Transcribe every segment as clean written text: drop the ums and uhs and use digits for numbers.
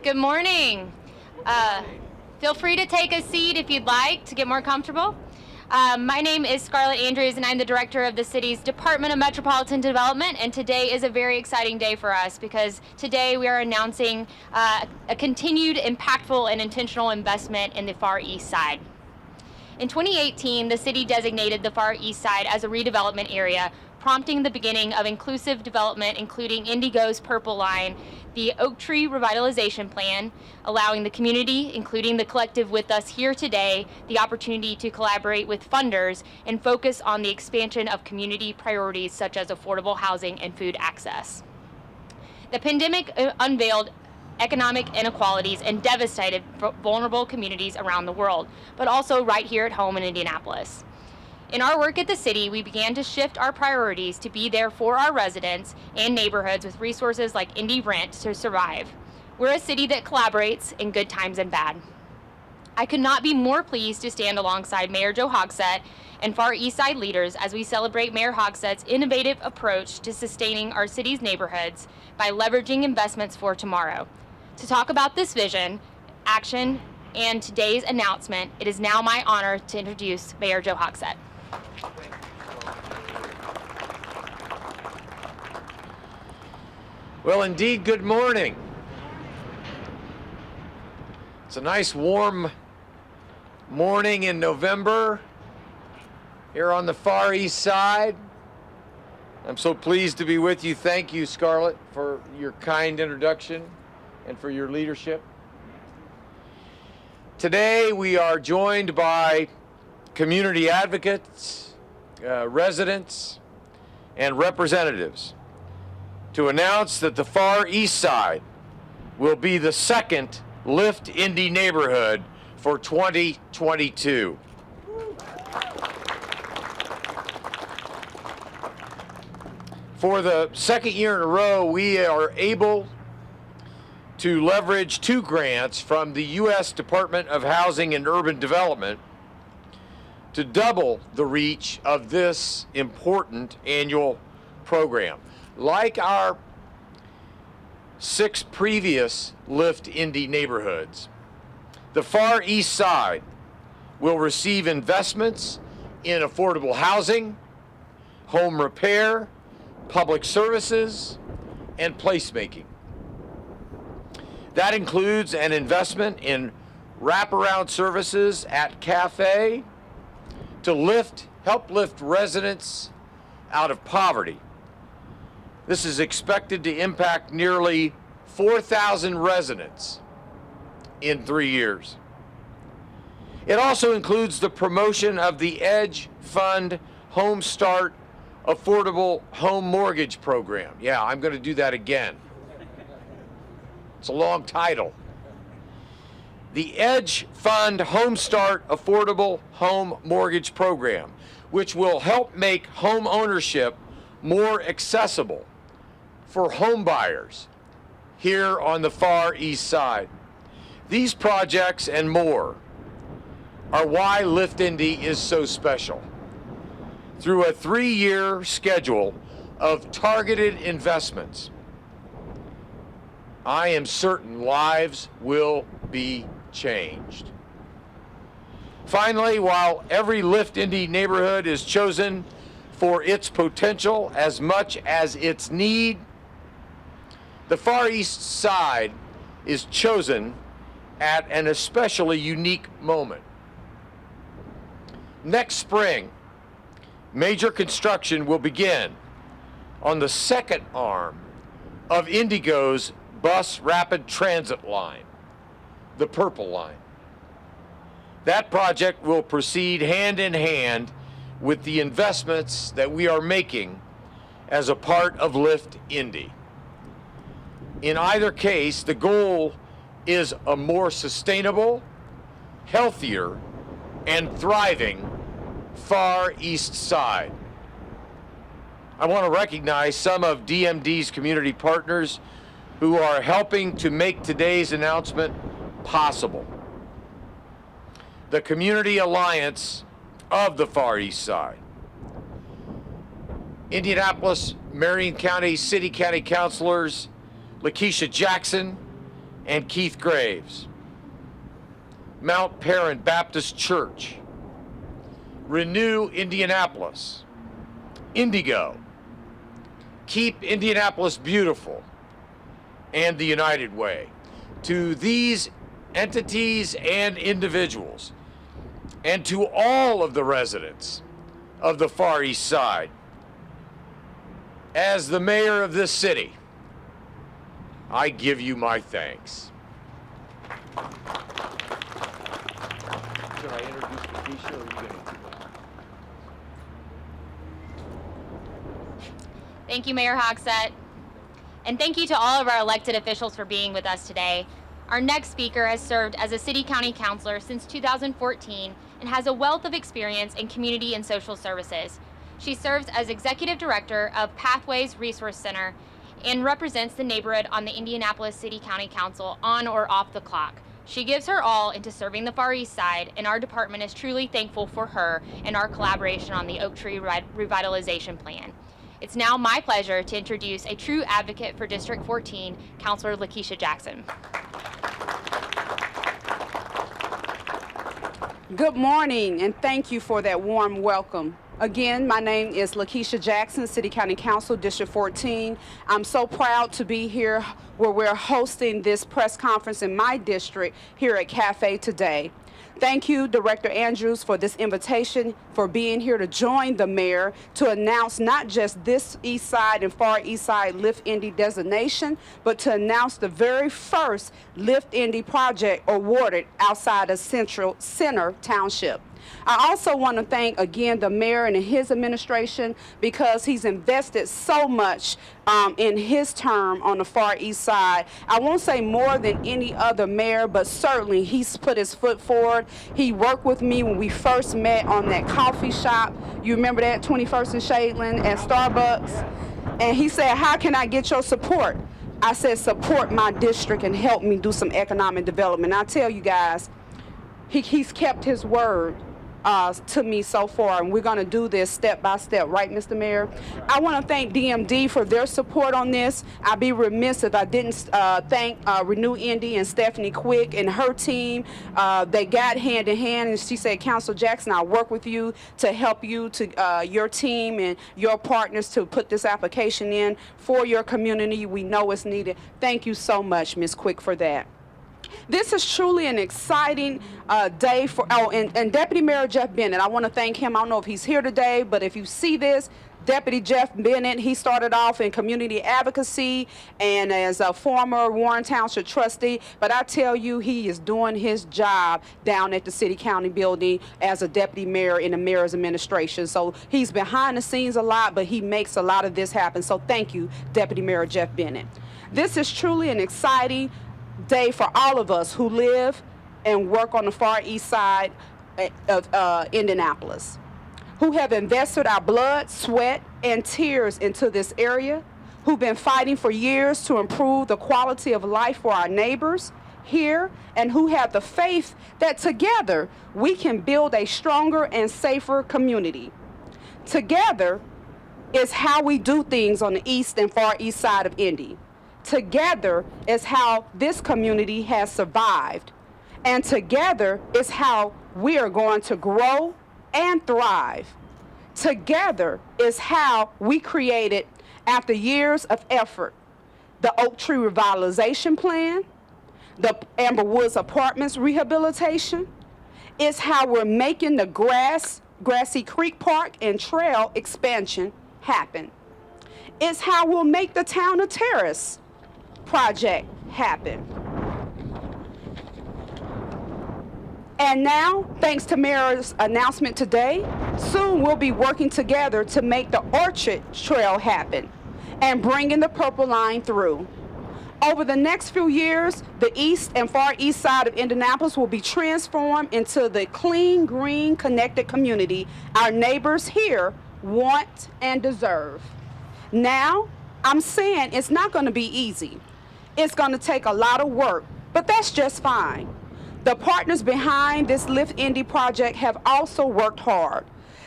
Good morning. Feel free to take a seat if you'd like to get more comfortable. My name is Scarlett Andrews, and I'm the director of the city's Department of Metropolitan Development, and today is a very exciting day for us because today we are announcing a continued impactful and intentional investment in the Far East Side. In 2018, the city designated the Far East Side as a redevelopment area, prompting the beginning of inclusive development, including IndyGo's Purple Line, the Oaktree Revitalization Plan, allowing the community, including the collective with us here today, the opportunity to collaborate with funders and focus on the expansion of community priorities such as affordable housing and food access. The pandemic unveiled economic inequalities and devastated vulnerable communities around the world, but also right here at home in Indianapolis. In our work at the city, we began to shift our priorities to be there for our residents and neighborhoods with resources like Indy Rent to survive. We're a city that collaborates in good times and bad. I could not be more pleased to stand alongside Mayor Joe Hogsett and Far Eastside leaders as we celebrate Mayor Hogsett's innovative approach to sustaining our city's neighborhoods by leveraging investments for tomorrow. To talk about this vision, action, and today's announcement, it is now my honor to introduce Mayor Joe Hogsett. Well, indeed, good morning. It's a nice warm morning in November here on the Far East Side. I'm so pleased to be with you. Thank you, Scarlett, for your kind introduction and for your leadership. Today we are joined by community advocates, residents, and representatives to announce that the Far East Side will be the second Lift Indy neighborhood for 2022. For the second year in a row, we are able to leverage 2 grants from the U.S. Department of Housing and Urban Development to double the reach of this important annual program. Like our 6 previous Lift Indy neighborhoods, the Far East Side will receive investments in affordable housing, home repair, public services, and placemaking. That includes an investment in wraparound services at Cafe to help lift residents out of poverty. This is expected to impact nearly 4,000 residents in 3 years. It also includes the promotion of the Edge Fund Home Start Affordable Home Mortgage Program. Yeah, I'm going to do that again. It's a long title. The Edge Fund Home Start Affordable Home Mortgage Program, which will help make home ownership more accessible for home buyers here on the Far East Side. These projects and more are why Lift Indy is so special. Through a 3-year schedule of targeted investments, I am certain lives will be changed. Finally, while every Lift Indy neighborhood is chosen for its potential as much as its need, the Far East Side is chosen at an especially unique moment. Next spring, major construction will begin on the second arm of IndyGo's bus rapid transit line, the Purple Line. That project will proceed hand in hand with the investments that we are making as a part of Lift Indy. In either case, the goal is a more sustainable, healthier, and thriving Far East Side. I want to recognize some of DMD's community partners who are helping to make today's announcement possible. The Community Alliance of the Far East Side, Indianapolis, Marion County, City County Councilors, Lakeisha Jackson and Keith Graves. Mount Paran Baptist Church, Renew Indianapolis, IndyGo, Keep Indianapolis Beautiful, and the United Way. To these entities and individuals, and to all of the residents of the Far East Side, as the mayor of this city, I give you my thanks. Should I introduce Lakeisha, or are you going to do that? Thank you, Mayor Hogsett. And thank you to all of our elected officials for being with us today. Our next speaker has served as a city-county councilor since 2014 and has a wealth of experience in community and social services. She serves as executive director of Pathways Resource Center and represents the neighborhood on the Indianapolis City County Council on or off the clock. She gives her all into serving the Far East Side, and our department is truly thankful for her and our collaboration on the Oaktree Revitalization Plan. It's now my pleasure to introduce a true advocate for District 14, Councilor Lakeisha Jackson. Good morning, and thank you for that warm welcome. Again, my name is Lakeisha Jackson, City County Council, District 14. I'm so proud to be here where we're hosting this press conference in my district here at Cafe today. Thank you, Director Andrews, for this invitation, for being here to join the mayor to announce not just this East Side and Far East Side Lift Indy designation, but to announce the very first Lift Indy project awarded outside of Center Township. I also want to thank again the mayor and his administration because he's invested so much in his term on the Far East Side. I won't say more than any other mayor, but certainly he's put his foot forward. He worked with me when we first met on that coffee shop. You remember that, 21st and Shadeland at Starbucks? And he said, how can I get your support? I said, support my district and help me do some economic development. I tell you guys, he's kept his word to me so far, and we're going to do this step by step, right, Mr. Mayor? I want to thank DMD for their support on this. I'd be remiss if I didn't thank Renew Indy and Stephanie Quick and her team. They got hand in hand, and she said, Councilor Jackson, I'll work with you to help you, to your team and your partners to put this application in for your community. We know it's needed. Thank you so much, Ms. Quick, for that. This is truly an exciting day for, and Deputy Mayor Jeff Bennett, I want to thank him. I don't know if he's here today, but if you see this, Deputy Jeff Bennett, he started off in community advocacy and as a former Warren Township trustee, but I tell you, he is doing his job down at the City County building as a deputy mayor in the mayor's administration. So he's behind the scenes a lot, but he makes a lot of this happen. So thank you, Deputy Mayor Jeff Bennett. This is truly an exciting day for all of us who live and work on the Far East Side of Indianapolis, who have invested our blood, sweat, and tears into this area, who've been fighting for years to improve the quality of life for our neighbors here, and who have the faith that together we can build a stronger and safer community. Together is how we do things on the East and Far East Side of Indy. Together is how this community has survived. And together is how we are going to grow and thrive. Together is how we created, after years of effort, the Oaktree Revitalization Plan, the Amber Woods Apartments rehabilitation. It's how we're making the Grassy Creek Park and Trail expansion happen. It's how we'll make the Town of Terrace project happen. And now, thanks to Mayor's announcement today, soon we'll be working together to make the Orchard Trail happen and bringing the Purple Line through. Over the next few years, the East and Far East Side of Indianapolis will be transformed into the clean, green, connected community our neighbors here want and deserve. Now, I'm saying it's not going to be easy. It's going to take a lot of work, but that's just fine. The partners behind this Lift Indy project have also worked hard.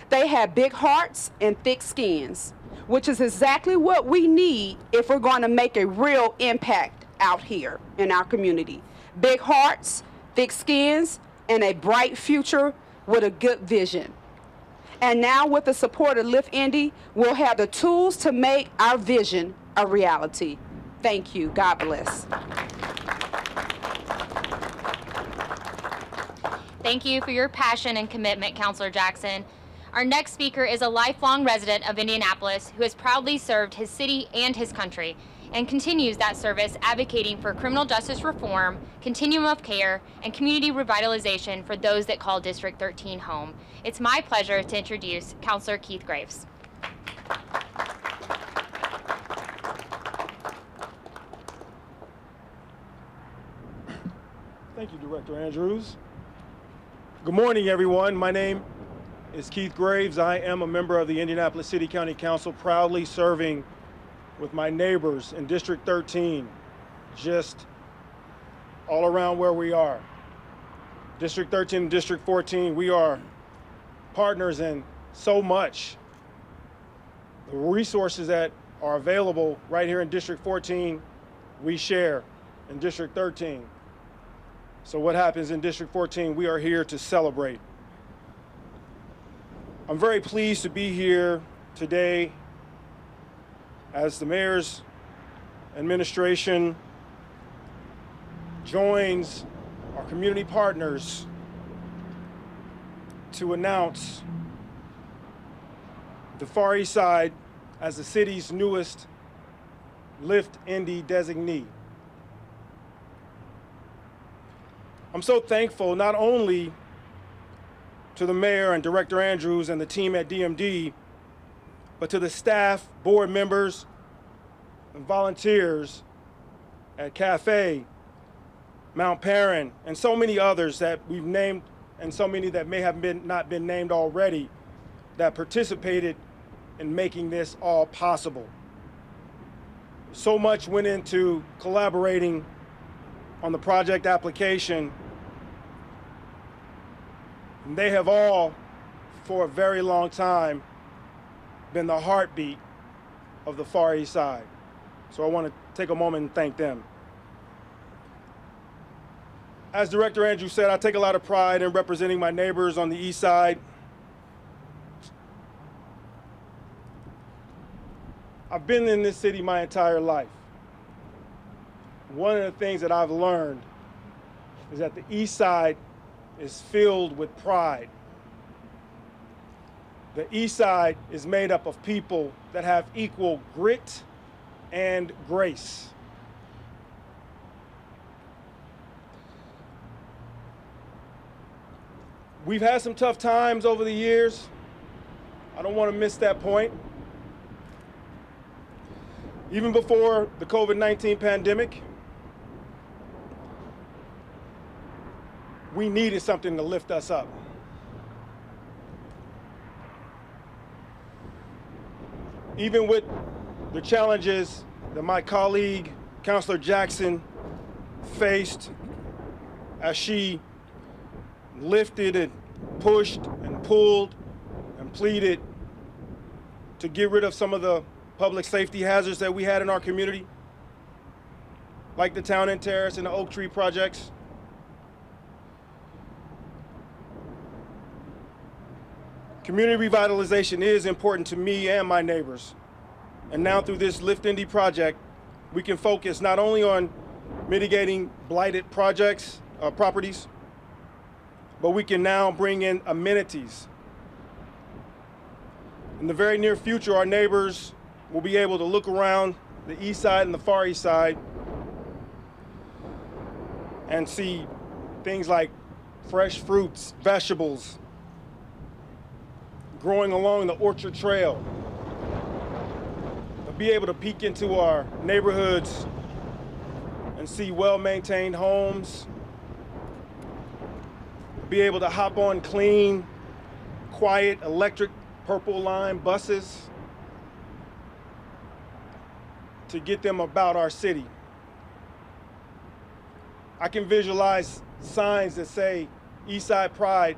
They have big hearts and thick skins. which is exactly what we need if we're going to make a real impact out here in our community. Big hearts, thick skins, and a bright future with a good vision. And now with the support of Lift Indy, we'll have the tools to make our vision a reality. Thank you. God bless. Thank you for your passion and commitment, Councilor Jackson. Our next speaker is a lifelong resident of Indianapolis who has proudly served his city and his country and continues that service advocating for criminal justice reform, continuum of care, and community revitalization for those that call District 13 home. It's my pleasure to introduce Councilor Keith Graves. Thank you, Director Andrews. Good morning, everyone. My name is Keith Graves. I am a member of the Indianapolis City County Council, proudly serving with my neighbors in District 13, just all around where we are. District 13 and District 14, we are partners in so much. The resources that are available right here in District 14, we share in District 13. So what happens in District 14, we are here to celebrate. I'm very pleased to be here today as the mayor's administration joins our community partners to announce the Far Eastside as the city's newest Lift Indy designee. I'm so thankful not only to the mayor and Director Andrews and the team at DMD, but to the staff, board members, and volunteers at Cafe, Mount Paran, and so many others that we've named, and so many that may have not been named already, that participated in making this all possible. So much went into collaborating on the project application, and they have all, for a very long time, been the heartbeat of the Far East Side. So I want to take a moment and thank them. As Director Andrews said, I take a lot of pride in representing my neighbors on the East Side. I've been in this city my entire life. One of the things that I've learned is that the East Side is filled with pride. The East Side is made up of people that have equal grit and grace. We've had some tough times over the years. I don't want to miss that point. Even before the COVID-19 pandemic, we needed something to lift us up. Even with the challenges that my colleague, Councilor Jackson, faced as she lifted and pushed and pulled and pleaded to get rid of some of the public safety hazards that we had in our community, like the Town and Terrace and the Oaktree projects. Community revitalization is important to me and my neighbors. And now through this Lift Indy project, we can focus not only on mitigating blighted properties, but we can now bring in amenities. In the very near future, our neighbors will be able to look around the East Side and the Far East Side and see things like fresh fruits, vegetables, growing along the Orchard Trail. They'll be able to peek into our neighborhoods and see well-maintained homes. Be able to hop on clean, quiet, electric Purple Line buses to get them about our city. I can visualize signs that say Eastside Pride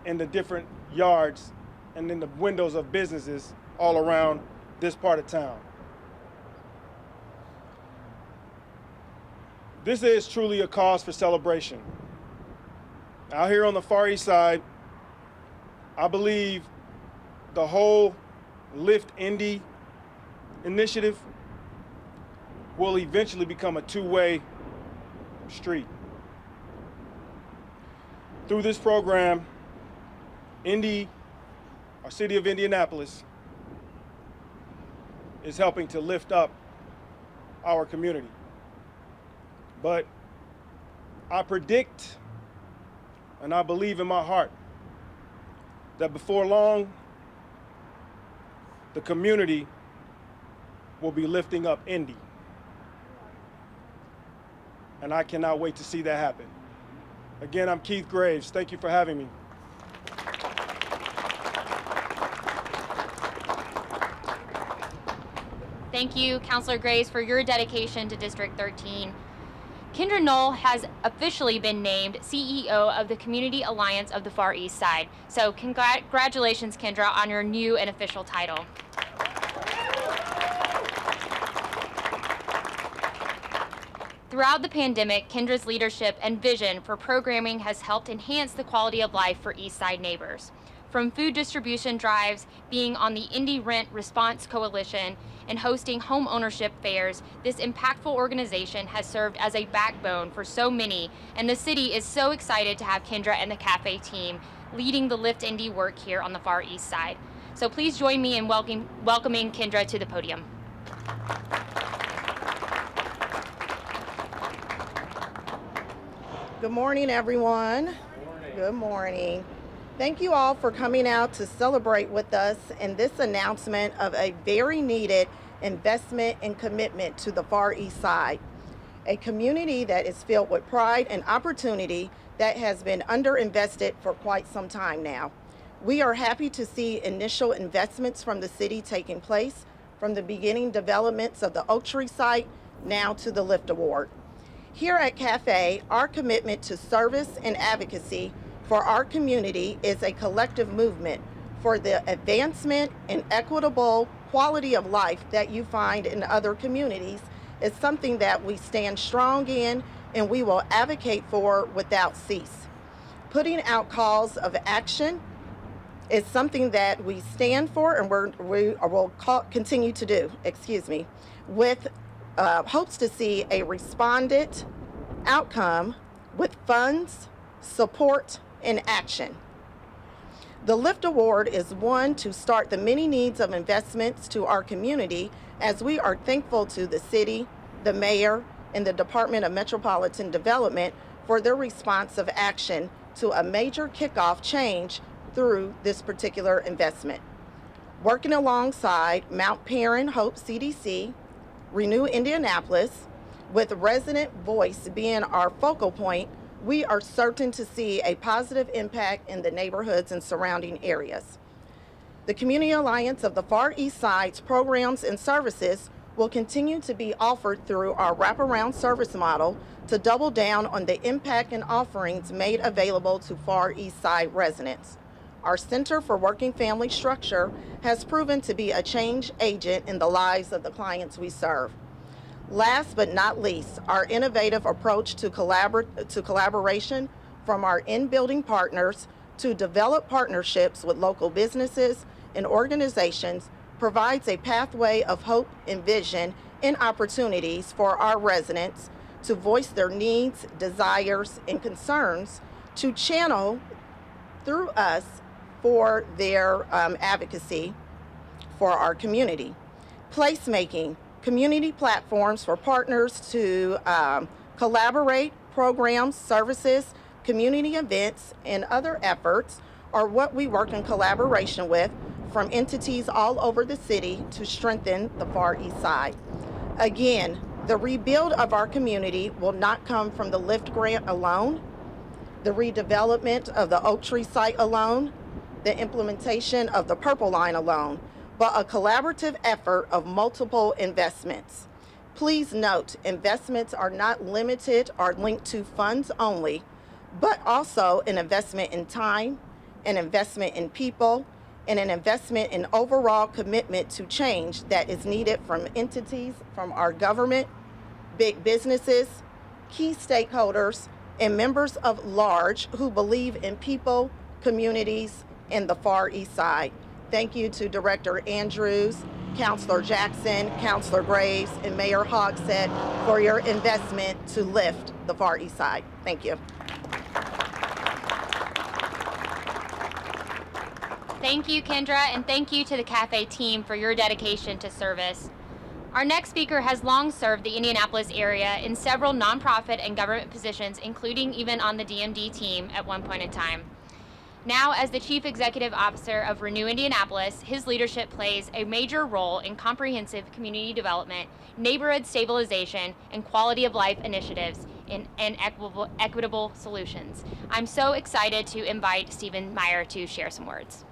in the different yards and in the windows of businesses all around this part of town. This is truly a cause for celebration. Out here on the Far East Side, I believe the whole Lift Indy initiative will eventually become a two-way street. Through this program, our City of Indianapolis is helping to lift up our community. But I predict, and I believe in my heart, that before long, the community will be lifting up Indy. And I cannot wait to see that happen. Again, I'm Keith Graves. Thank you for having me. Thank you, Councilor Graves, for your dedication to District 13. Kendra Knoll has officially been named CEO of the Community Alliance of the Far East Side. So congratulations, Kendra, on your new and official title. Throughout the pandemic, Kendra's leadership and vision for programming has helped enhance the quality of life for East Side neighbors. From food distribution drives, being on the Indy Rent Response Coalition, and hosting home ownership fairs, this impactful organization has served as a backbone for so many, and the city is so excited to have Kendra and the cafe team leading the Lift Indy work here on the Far East Side. So please join me in welcoming Kendra to the podium. Good morning, everyone. Good morning. Thank you all for coming out to celebrate with us in this announcement of a very needed investment and commitment to the Far East Side, a community that is filled with pride and opportunity that has been underinvested for quite some time now. We are happy to see initial investments from the city taking place, from the beginning developments of the Oaktree site now to the Lift Award. Here at Cafe, our commitment to service and advocacy for our community is a collective movement for the advancement and equitable quality of life that you find in other communities. Is something that we stand strong in and we will advocate for without cease. Putting out calls of action is something that we stand for and we will continue to do, with hopes to see a responded outcome with funds, support, and action. The Lift Award is one to start the many needs of investments to our community, as we are thankful to the city, the mayor, and the Department of Metropolitan Development for their responsive action to a major kickoff change through this particular investment. Working alongside Mount Paran Hope CDC, Renew Indianapolis, with resident voice being our focal point, we are certain to see a positive impact in the neighborhoods and surrounding areas. The Community Alliance of the Far East Side's programs and services will continue to be offered through our wraparound service model to double down on the impact and offerings made available to Far East Side residents. Our Center for Working Family Structure has proven to be a change agent in the lives of the clients we serve. Last but not least, our innovative approach to collaboration from our in-building partners to develop partnerships with local businesses and organizations provides a pathway of hope and vision and opportunities for our residents to voice their needs, desires, and concerns to channel through us for their advocacy for our community. Placemaking, community platforms for partners to collaborate, programs, services, community events, and other efforts are what we work in collaboration with from entities all over the city to strengthen the Far East Side. Again, the rebuild of our community will not come from the Lift grant alone, the redevelopment of the Oaktree site alone, the implementation of the Purple Line alone, but a collaborative effort of multiple investments. Please note, investments are not limited or linked to funds only, but also an investment in time, an investment in people, and an investment in overall commitment to change that is needed from entities from our government, big businesses, key stakeholders, and members of large who believe in people, communities, and the Far East Side. Thank you to Director Andrews, Councilor Jackson, Councilor Graves, and Mayor Hogsett for your investment to lift the Far East Side. Thank you. Thank you, Kendra, and thank you to the Cafe team for your dedication to service. Our next speaker has long served the Indianapolis area in several nonprofit and government positions, including even on the DMD team at one point in time. Now, as the Chief Executive Officer of Renew Indianapolis, his leadership plays a major role in comprehensive community development, neighborhood stabilization, and quality of life initiatives and equitable solutions. I'm so excited to invite Stephen Meyer to share some words.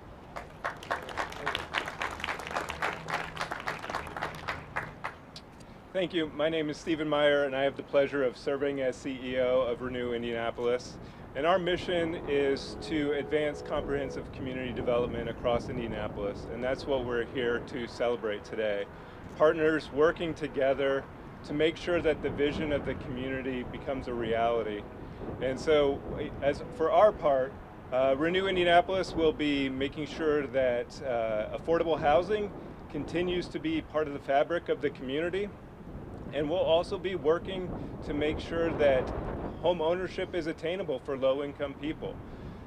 Thank you. My name is Stephen Meyer, and I have the pleasure of serving as CEO of Renew Indianapolis. And our mission is to advance comprehensive community development across Indianapolis, and that's what we're here to celebrate today. Partners working together to make sure that the vision of the community becomes a reality. And so, as for our part, Renew Indianapolis will be making sure that affordable housing continues to be part of the fabric of the community. And we'll also be working to make sure that home ownership is attainable for low-income people,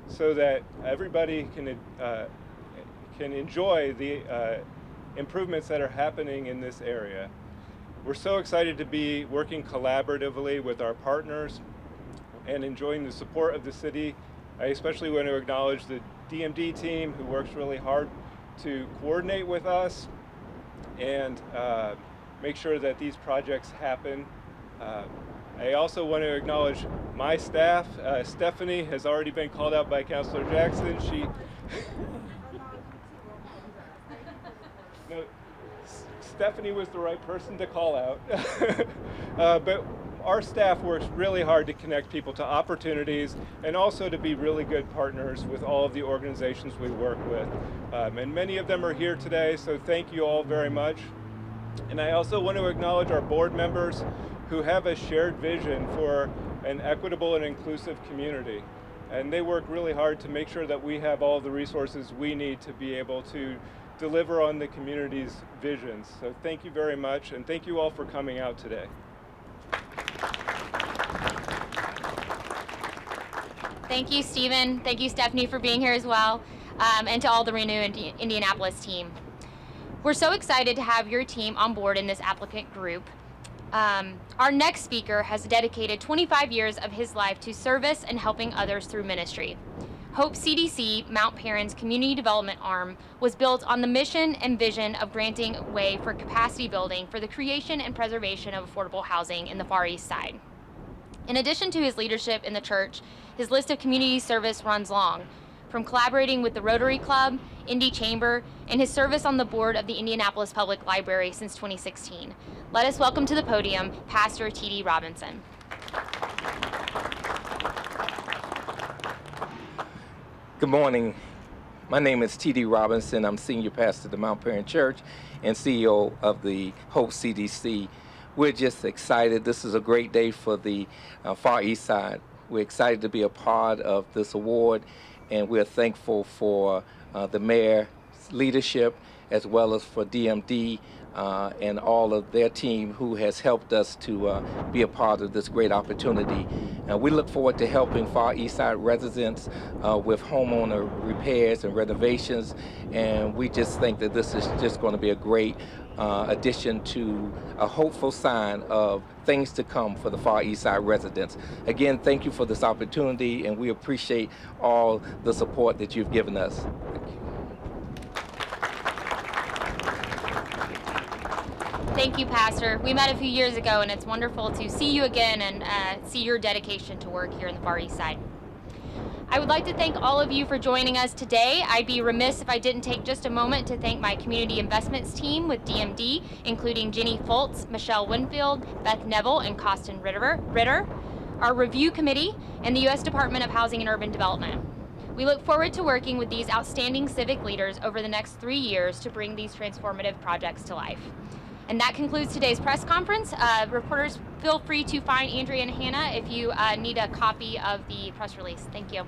so that everybody can enjoy the improvements that are happening in this area. We're so excited to be working collaboratively with our partners and enjoying the support of the city. I especially want to acknowledge the DMD team, who works really hard to coordinate with us and make sure that these projects happen. I also want to acknowledge my staff. Stephanie has already been called out by Councilor Jackson. No, Stephanie was the right person to call out. But our staff works really hard to connect people to opportunities and also to be really good partners with all of the organizations we work with. And many of them are here today, so thank you all very much. And I also want to acknowledge our board members who have a shared vision for an equitable and inclusive community. And they work really hard to make sure that we have all the resources we need to be able to deliver on the community's visions. So thank you very much, and thank you all for coming out today. Thank you, Stephen. Thank you, Stephanie, for being here as well, and to all the Renew Indianapolis team. We're so excited to have your team on board in this applicant group. Our next speaker has dedicated 25 years of his life to service and helping others through ministry. Hope CDC, Mount Paran's community development arm, was built on the mission and vision of granting way for capacity building for the creation and preservation of affordable housing in the Far East Side. In addition to his leadership in the church, his list of community service runs long, from collaborating with the Rotary Club, Indy Chamber, and his service on the board of the Indianapolis Public Library since 2016. Let us welcome to the podium Pastor T.D. Robinson. Good morning. My name is T.D. Robinson. I'm Senior Pastor of the Mount Paran Church and CEO of the Hope CDC. We're just excited. This is a great day for the Far East Side. We're excited to be a part of this award, and we're thankful for the mayor's leadership as well as for DMD and all of their team who has helped us to be a part of this great opportunity. We look forward to helping Far East Side residents with homeowner repairs and renovations, and we just think that this is just going to be a great addition to a hopeful sign of things to come for the Far East Side residents. Again, thank you for this opportunity, and we appreciate all the support that you've given us. Thank you, Pastor. We met a few years ago, and it's wonderful to see you again and see your dedication to work here in the Far East Side. I would like to thank all of you for joining us today. I'd be remiss if I didn't take just a moment to thank my community investments team with DMD, including Jenny Foltz, Michelle Winfield, Beth Neville, and Costin Ritter, our review committee, and the U.S. Department of Housing and Urban Development. We look forward to working with these outstanding civic leaders over the next 3 years to bring these transformative projects to life. And that concludes today's press conference. Reporters, feel free to find Andrea and Hannah if you need a copy of the press release. Thank you.